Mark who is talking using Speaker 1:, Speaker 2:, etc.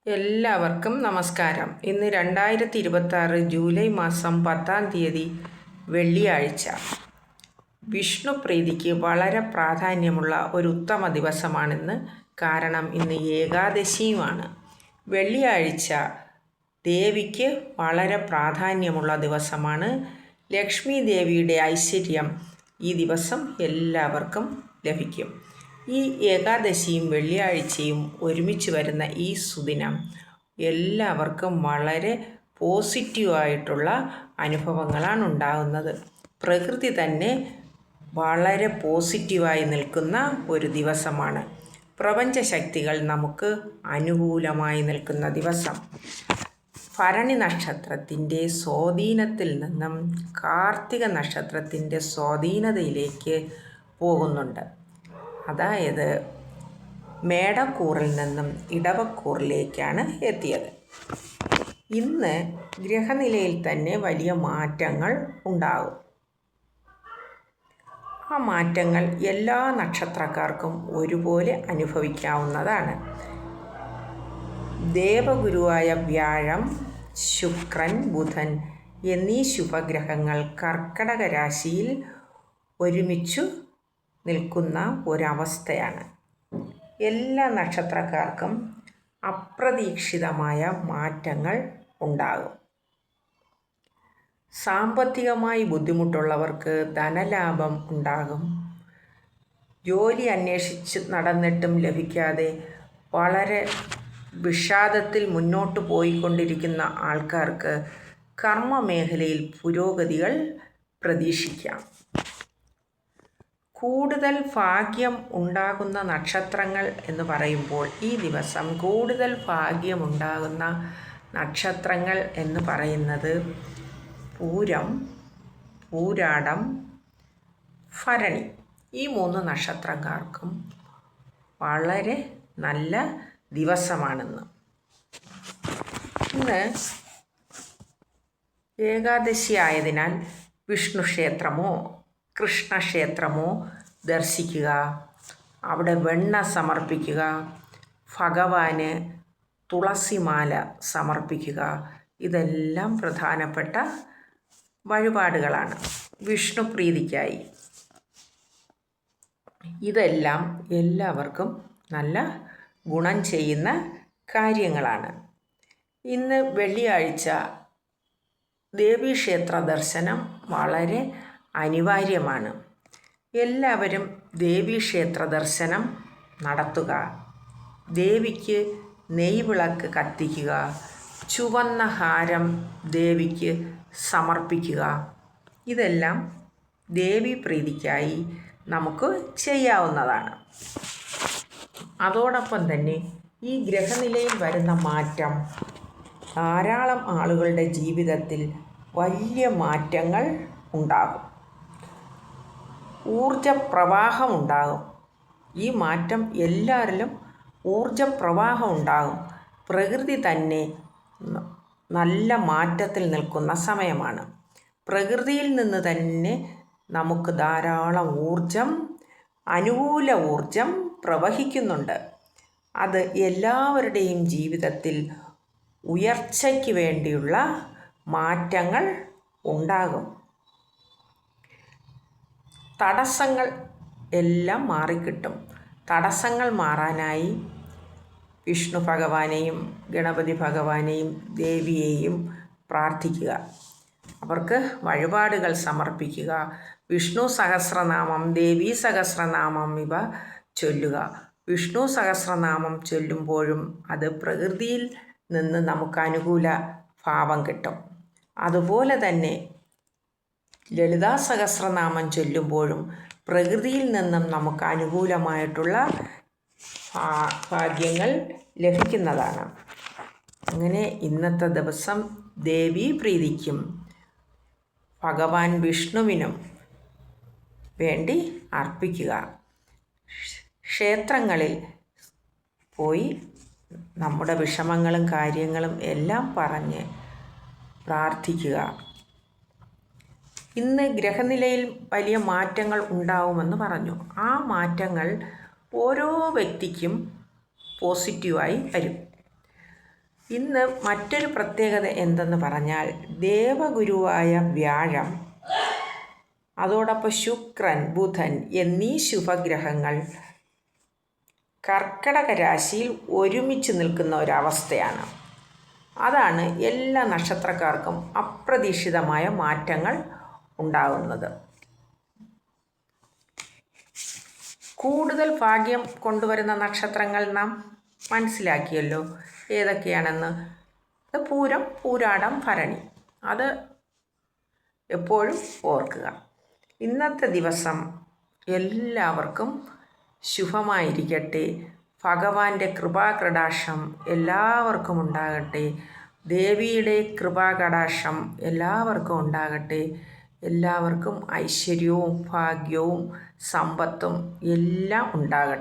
Speaker 1: എല്ലാവർക്കും നമസ്കാരം. ഇന്ന് 2026 ജൂലൈ മാസം 10-ാം തീയതി വെള്ളിയാഴ്ച. വിഷ്ണു പ്രീതിക്ക് വളരെ പ്രാധാന്യമുള്ള ഒരു ഉത്തമ ദിവസമാണിന്ന്. കാരണം ഇന്ന് ഏകാദശിയുമാണ്. വെള്ളിയാഴ്ച ദേവിക്ക് വളരെ പ്രാധാന്യമുള്ള ദിവസമാണ്. ലക്ഷ്മി ദേവിയുടെ ഐശ്വര്യം ഈ ദിവസം എല്ലാവർക്കും ലഭിക്കും. ഈ ഏകാദശിയും വെള്ളിയാഴ്ചയും ഒരുമിച്ച് വരുന്ന ഈ സുദിനം എല്ലാവർക്കും വളരെ പോസിറ്റീവായിട്ടുള്ള അനുഭവങ്ങളാണ് ഉണ്ടാകുന്നത്. പ്രകൃതി തന്നെ വളരെ പോസിറ്റീവായി നിൽക്കുന്ന ഒരു ദിവസമാണ്. പ്രപഞ്ചശക്തികൾ നമുക്ക് അനുകൂലമായി നിൽക്കുന്ന ദിവസം. ഭരണി നക്ഷത്രത്തിൻ്റെ സ്വാധീനത്തിൽ നിന്നും കാർത്തിക നക്ഷത്രത്തിൻ്റെ സ്വാധീനതയിലേക്ക് പോകുന്നുണ്ട്. അതായത് മേടക്കൂറിൽ നിന്നും ഇടവക്കൂറിലേക്കാണ് എത്തിയത്. ഇന്ന് ഗ്രഹനിലയിൽ തന്നെ വലിയ മാറ്റങ്ങൾ ഉണ്ടാകും. ആ മാറ്റങ്ങൾ എല്ലാ നക്ഷത്രക്കാർക്കും ഒരുപോലെ അനുഭവിക്കാവുന്നതാണ്. ദേവഗുരുവായ വ്യാഴം, ശുക്രൻ, ബുധൻ എന്നീ ശുഭഗ്രഹങ്ങൾ കർക്കടക രാശിയിൽ ഒരുമിച്ചു നിൽക്കുന്ന ഒരവസ്ഥയാണ്. എല്ലാ നക്ഷത്രക്കാർക്കും അപ്രതീക്ഷിതമായ മാറ്റങ്ങൾ ഉണ്ടാകും. സാമ്പത്തികമായി ബുദ്ധിമുട്ടുള്ളവർക്ക് ധനലാഭം ഉണ്ടാകും. ജോലി അന്വേഷിച്ച് നടന്നിട്ടും ലഭിക്കാതെ വളരെ വിഷാദത്തിൽ മുന്നോട്ട് പോയിക്കൊണ്ടിരിക്കുന്ന ആൾക്കാർക്ക് കർമ്മമേഖലയിൽ പുരോഗതികൾ പ്രതീക്ഷിക്കാം. കൂടുതൽ ഭാഗ്യം ഉണ്ടാകുന്ന നക്ഷത്രങ്ങൾ എന്ന് പറയുമ്പോൾ ഈ ദിവസം കൂടുതൽ ഭാഗ്യമുണ്ടാകുന്ന നക്ഷത്രങ്ങൾ എന്ന് പറയുന്നത് പൂരം, പൂരാടം, ഭരണി. ഈ 3 നക്ഷത്രക്കാർക്കും വളരെ നല്ല ദിവസമാണെന്ന്. ഇന്ന് ഏകാദശി ആയതിനാൽ വിഷ്ണു ക്ഷേത്രമോ കൃഷ്ണക്ഷേത്രമോ ദർശിക്കുക, അവിടെ വെണ്ണ സമർപ്പിക്കുക, ഭഗവാന് തുളസിമാല സമർപ്പിക്കുക. ഇതെല്ലാം പ്രധാനപ്പെട്ട വഴിപാടുകളാണ് വിഷ്ണു പ്രീതിക്കായി. ഇതെല്ലാം എല്ലാവർക്കും നല്ല ഗുണം ചെയ്യുന്ന കാര്യങ്ങളാണ്. ഇന്ന് വെള്ളിയാഴ്ച ദേവീക്ഷേത്ര ദർശനം വളരെ അനിവാര്യമാണ്. എല്ലാവരും ദേവീക്ഷേത്ര ദർശനം നടത്തുക. ദേവിക്ക് നെയ്വിളക്ക് കത്തിക്കുക, ചുവന്ന ഹാരം ദേവിക്ക് സമർപ്പിക്കുക. ഇതെല്ലാം ദേവീ പ്രീതിക്കായി നമുക്ക് ചെയ്യാവുന്നതാണ്. അതോടൊപ്പം തന്നെ ഈ ഗ്രഹനിലയിൽ വരുന്ന മാറ്റം ധാരാളം ആളുകളുടെ ജീവിതത്തിൽ വലിയ മാറ്റങ്ങൾ ഉണ്ടാകും. ഊർജപ്രവാഹം ഉണ്ടാകും. ഈ മാറ്റം എല്ലാവരിലും ഊർജപ്രവാഹം ഉണ്ടാകും. പ്രകൃതി തന്നെ നല്ല മാറ്റത്തിൽ നിൽക്കുന്ന സമയമാണ്. പ്രകൃതിയിൽ നിന്ന് തന്നെ നമുക്ക് ധാരാളം ഊർജം, അനുകൂല ഊർജം പ്രവഹിക്കുന്നുണ്ട്. അത് എല്ലാവരുടെയും ജീവിതത്തിൽ ഉയർച്ചയ്ക്ക് വേണ്ടിയുള്ള മാറ്റങ്ങൾ ഉണ്ടാകും. തടസ്സങ്ങൾ എല്ലാം മാറിക്കിട്ടും. തടസ്സങ്ങൾ മാറാനായി വിഷ്ണു ഭഗവാനെയും ഗണപതി ഭഗവാനെയും ദേവിയെയും പ്രാർത്ഥിക്കുക. അവർക്ക് വഴിപാടുകൾ സമർപ്പിക്കുക. വിഷ്ണു സഹസ്രനാമം, ദേവീ സഹസ്രനാമം ഇവ ചൊല്ലുക. വിഷ്ണു സഹസ്രനാമം ചൊല്ലുമ്പോഴും അത് പ്രകൃതിയിൽ നിന്ന് നമുക്ക് അനുകൂല ഭാവം കിട്ടും. അതുപോലെ തന്നെ ലളിതാ സഹസ്രനാമം ചൊല്ലുമ്പോഴും പ്രകൃതിയിൽ നിന്നും നമുക്ക് അനുകൂലമായിട്ടുള്ള ഭാഗ്യങ്ങൾ ലഭിക്കുന്നതാണ്. അങ്ങനെ ഇന്നത്തെ ദിവസം ദേവീ പ്രീതിക്കും ഭഗവാൻ വിഷ്ണുവിനും വേണ്ടി അർപ്പിക്കുക. ക്ഷേത്രങ്ങളിൽ പോയി നമ്മുടെ വിഷമങ്ങളും കാര്യങ്ങളും എല്ലാം പറഞ്ഞ് പ്രാർത്ഥിക്കുക. ഇന്ന് ഗ്രഹനിലയിൽ വലിയ മാറ്റങ്ങൾ ഉണ്ടാവുമെന്ന് പറഞ്ഞു. ആ മാറ്റങ്ങൾ ഓരോ വ്യക്തിക്കും പോസിറ്റീവായി വരും. ഇന്ന് മറ്റൊരു പ്രത്യേകത എന്തെന്ന് പറഞ്ഞാൽ ദേവഗുരുവായ വ്യാഴം, അതോടൊപ്പം ശുക്രൻ, ബുധൻ എന്നീ ശുഭഗ്രഹങ്ങൾ കർക്കടക രാശിയിൽ ഒരുമിച്ച് നിൽക്കുന്ന ഒരവസ്ഥയാണ്. അതാണ് എല്ലാ നക്ഷത്രക്കാർക്കും അപ്രതീക്ഷിതമായ മാറ്റങ്ങൾ ഉണ്ടാകുന്നത്. കൂടുതൽ ഭാഗ്യം കൊണ്ടുവരുന്ന നക്ഷത്രങ്ങൾ നാം മനസ്സിലാക്കിയല്ലോ ഏതൊക്കെയാണെന്ന്. അത് പൂരം, പൂരാടം, ഭരണി. അത് എപ്പോഴും ഓർക്കുക. ഇന്നത്തെ ദിവസം എല്ലാവർക്കും ശുഭമായിരിക്കട്ടെ. ഭഗവാന്റെ കൃപാകടാക്ഷം എല്ലാവർക്കും ഉണ്ടാകട്ടെ. ദേവിയുടെ കൃപാകടാക്ഷം എല്ലാവർക്കും ഉണ്ടാകട്ടെ. എല്ലാവർക്കും ഐശ്വര്യവും ഭാഗ്യവും സമ്പത്തും എല്ലാം ഉണ്ടാകട്ടെ.